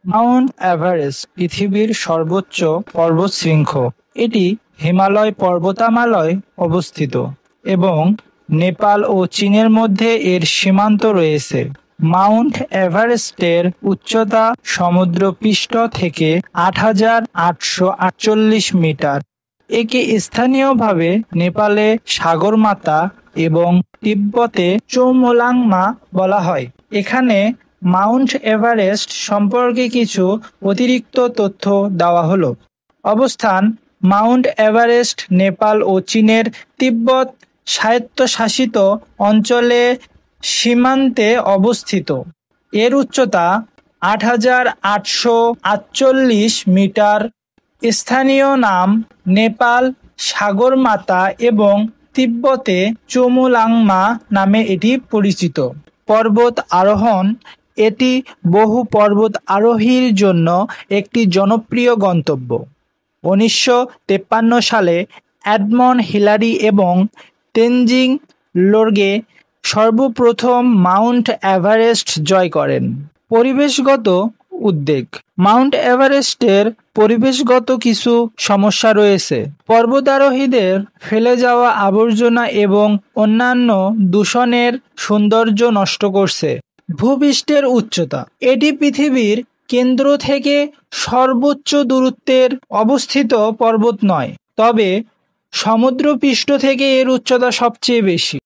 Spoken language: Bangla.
মাউন্ট এভারেস্ট পৃথিবীর সর্বোচ্চ পর্বতশৃঙ্গ। এটি হিমালয় পর্বতমালায় অবস্থিত এবং নেপাল ও চীনের মধ্যে এর সীমান্ত রয়েছে। মাউন্ট এভারেস্টের উচ্চতা সমুদ্রপৃষ্ঠ থেকে ৮,৮৪৮ মিটার। একে স্থানীয়ভাবে নেপালে সাগরমাতা এবং তিব্বতে চৌমোলাংমা বলা হয়। এখানে মাউন্ট এভারেস্ট সম্পর্কে কিছু অতিরিক্ত তথ্য দেওয়া হলো। অবস্থান: মাউন্ট এভারেস্ট নেপাল ও চীনের তিব্বত স্বায়ত্তশাসিত অঞ্চলে সীমান্তে অবস্থিত। এর উচ্চতা ৮,৮৪৮ মিটার। স্থানীয় নাম: নেপাল সাগরমাতা এবং তিব্বতে চৌমোলাংমা নামে এটি পরিচিত। পর্বত আরোহণ: এটি বহু পর্বত আরোহীর জন্য একটি জনপ্রিয় গন্তব্য। ১৯৫৩ সালে এডমন্ড হিলারি এবং তেনজিং নোরগে সর্বপ্রথম মাউন্ট এভারেস্ট জয় করেন। পরিবেশগত উদ্বেগ: মাউন্ট এভারেস্টের পরিবেশগত কিছু সমস্যা রয়েছে। পর্বতারোহীদের ফেলে যাওয়া আবর্জনা এবং অন্যান্য দূষণের সৌন্দর্য নষ্ট করছে। ভূপৃষ্ঠের উচ্চতা: এটি পৃথিবীর কেন্দ্র থেকে সর্বোচ্চ দূরত্বের অবস্থিত পর্বত নয়, তবে সমুদ্রপৃষ্ঠ থেকে এর উচ্চতা সবচেয়ে বেশি।